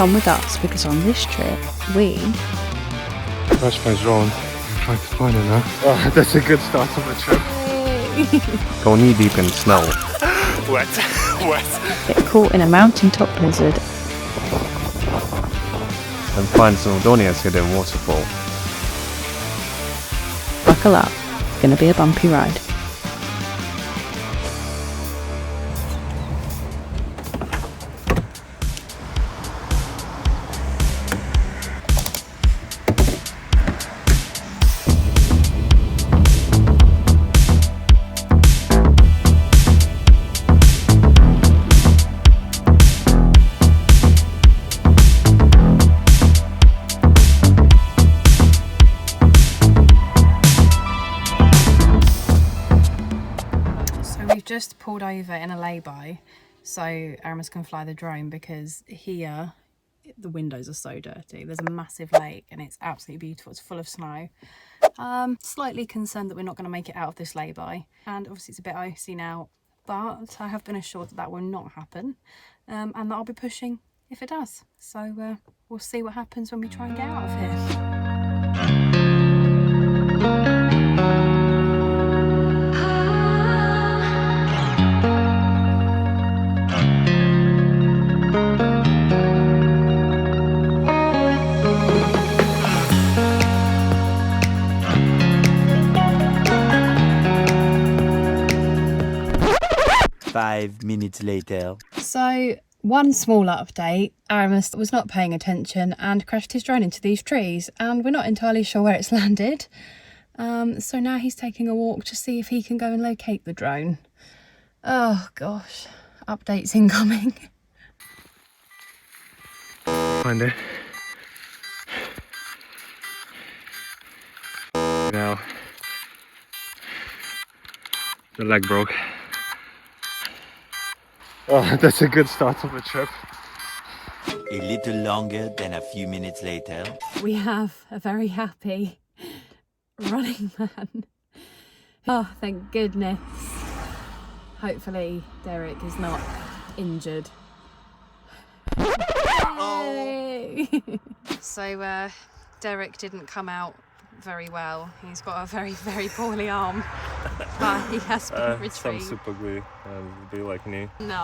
come with us because on this trip we... Crash my drone. I'm trying to find it now. Oh, that's a good start of the trip. Go knee deep in snow. Wet. get caught in a mountaintop blizzard. And find Snowdonia's hidden waterfall. Buckle up, it's gonna be a bumpy ride. Just pulled over in a lay-by so Aramis can fly the drone because here the windows are so dirty. There's a massive lake and it's absolutely beautiful. It's full of snow. Slightly concerned that we're not going to make it out of this lay-by, and obviously it's a bit icy now, but I have been assured that that will not happen, and that I'll be pushing if it does. So we'll see what happens when we try and get out of here. 5 minutes later. So, one small update. Aramis was not paying attention and crashed his drone into these trees, and we're not entirely sure where it's landed. So now he's taking a walk to see if he can go and locate the drone. Oh gosh, updates incoming. Find it. Now, the leg broke. Oh, that's a good start of the trip. A little longer than a few minutes later. We have a very happy running man. Oh, thank goodness. Hopefully Derek is not injured. Yay! So Derek didn't come out very well. He's got a very, very poorly arm, but he has been retrieved. Some super glue, be like me. No,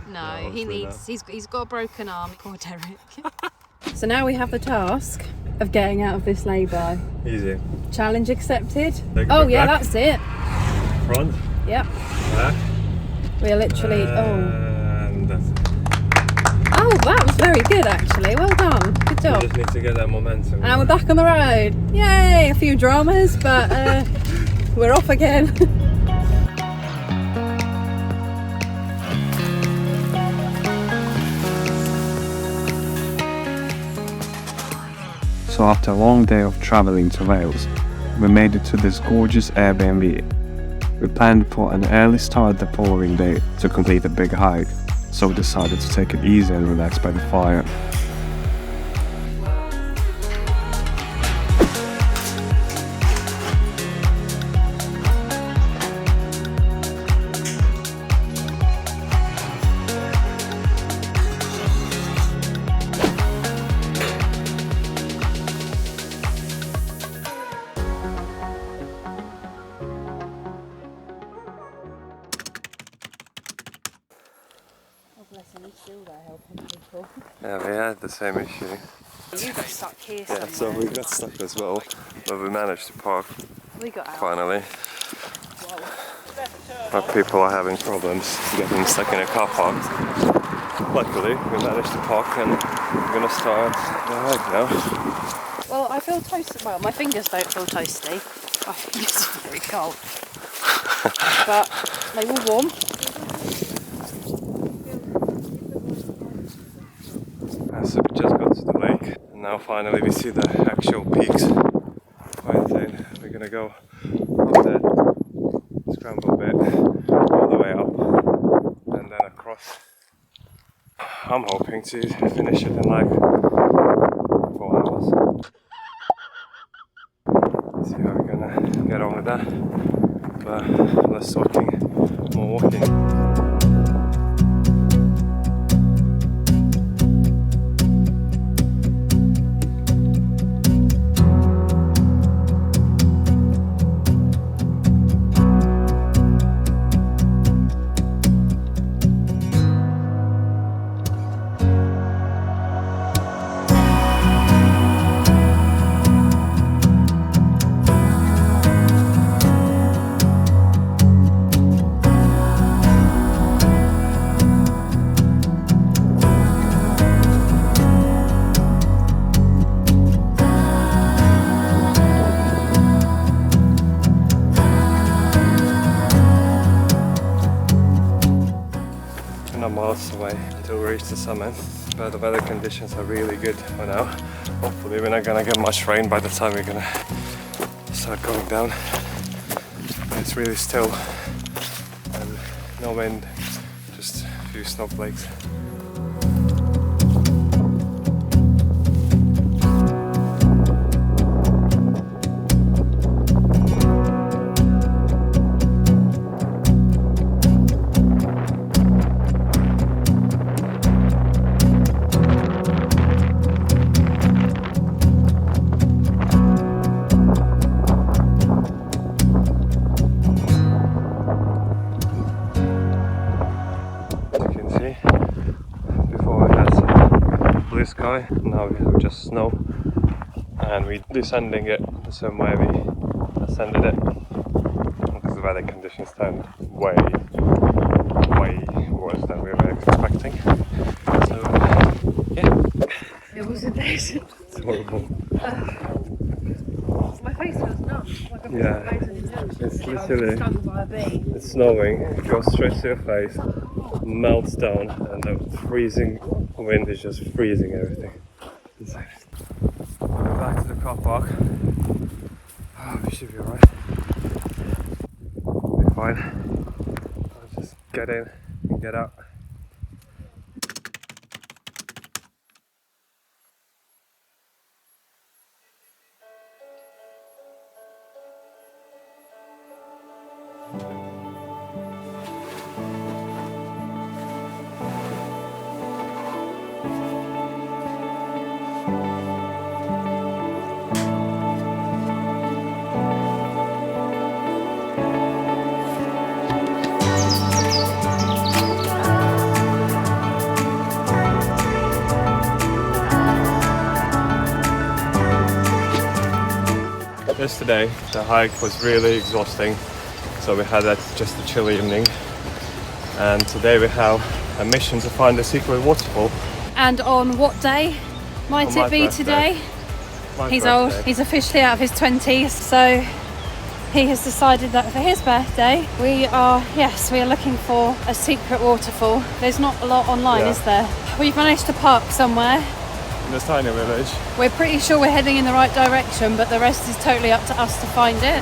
no, he's got a broken arm. Poor Derek. So now we have the task of getting out of this lay-by. Easy. Challenge accepted. Oh yeah, back. that's it. Front. Yep. Back. We're literally. And that's it. Oh, that was very good actually. Well done. Good job. We just need to get that momentum. And we're back on the road. Yay! A few dramas, but we're off again. So after a long day of traveling to Wales, we made it to this gorgeous Airbnb. We planned for an early start the following day to complete a big hike, so we decided to take it easy and relax by the fire. Yeah, we had the same issue. You got stuck here Yeah, so we got stuck as well, but we managed to park We got out. finally. But people are having problems getting stuck in a car park. Luckily, we managed to park and we're gonna start the hike now. Well, I feel toasty. Well, my fingers don't feel toasty. My fingers are very cold. But they were warm. So we just got to the lake and now finally we see the actual peaks. Quite thin. We're gonna go up that scramble bit all the way up and then across. I'm hoping to finish it in like 4 hours. See how we're gonna get on with that. But less talking, more walking. lots away until we reach the summit. But the weather conditions are really good for now. Hopefully we're not gonna get much rain by the time we're gonna start going down. It's really still and no wind, just a few snowflakes. Sky. Now we have just snow and we're descending it the same way we ascended it because the weather conditions turned way worse than we were expecting. So yeah, It was amazing. it's horrible. My face feels numb. Yeah, it's literally, it's snowing, it goes straight to your face, melts down, and the freezing wind is just freezing everything. We're back to the car park. Oh, we should be alright. We'll be fine. I'll just get in and get out. Yesterday the hike was really exhausting, so we had just a chill evening, and today we have a mission to find the secret waterfall. And on what day might On it be my birthday. today? My He's birthday. old, he's officially out of his 20s, so he has decided that for his birthday we are looking for a secret waterfall. There's not a lot online, Yeah. is there? We've managed to park somewhere. In this tiny village. We're pretty sure we're heading in the right direction, but the rest is totally up to us to find it.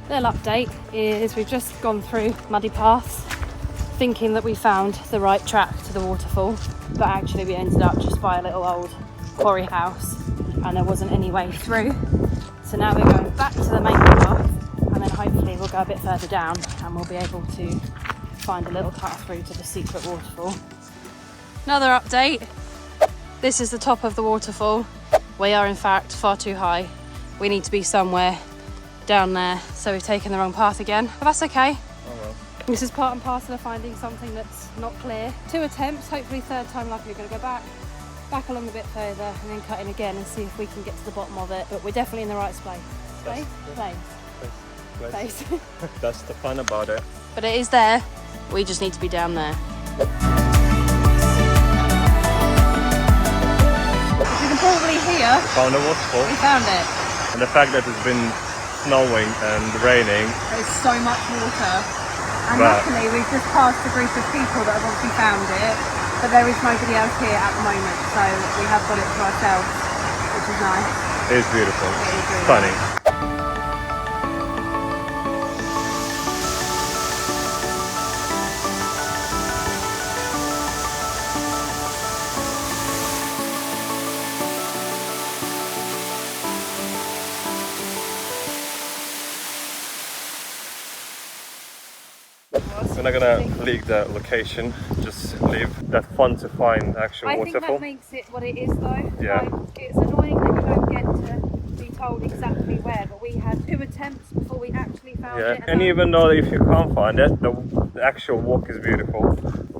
Little update is we've just gone through muddy paths thinking that we found the right track to the waterfall, but actually we ended up just by a little old quarry house and there wasn't any way through. So now we're going back to the main path and then hopefully we'll go a bit further down and we'll be able to find a little cut through to the secret waterfall. Another update. This is the top of the waterfall. We are in fact far too high. We need to be somewhere down there, so we've taken the wrong path again, but that's okay. Oh well. This is part and parcel of finding something that's not clear. 2 attempts, hopefully third time lucky. We're going to go back along a bit further and then cut in again and see if we can get to the bottom of it, but we're definitely in the right place. Place. That's the fun about it. But it is there, we just need to be down there. As you can probably hear, Found a waterfall. we found it. And the fact that it's been snowing and raining. There's so much water. And But- luckily we've just passed a group of people that have obviously found it, but there is nobody else here at the moment, so we have got it to ourselves, which is nice. It's beautiful. It is really Stunning. We're not gonna leak the location, just leave that fun to find actual I think waterfall. that makes it what it is though. Yeah. Like, it's annoying that you don't get to be told exactly where, but we had 2 attempts before we actually found Yeah, it. and even though if you can't find it, the actual walk is beautiful.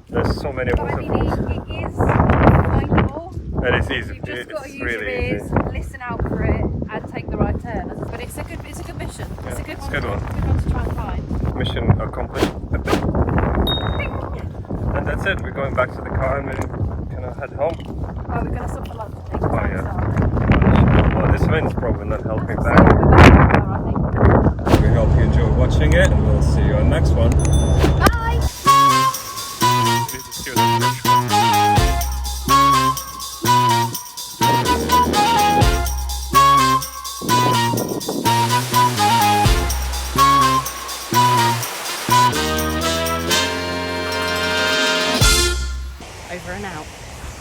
There's so many But I mean, waterfalls. it is kind of And it's easy. You've just got to It's use really your ears, easy. listen out for it, and take the right turn. But it's a good mission. It's a good it's one. a good one. Good one to try and find. Mission accomplished. And that's it. We're going back to the car and we're gonna head home. Oh, we're going to stop for lunch. I think. Oh yeah. Well, this wind's probably not helping back. We hope you enjoy watching it, and we'll see you on the next one. Bye! This is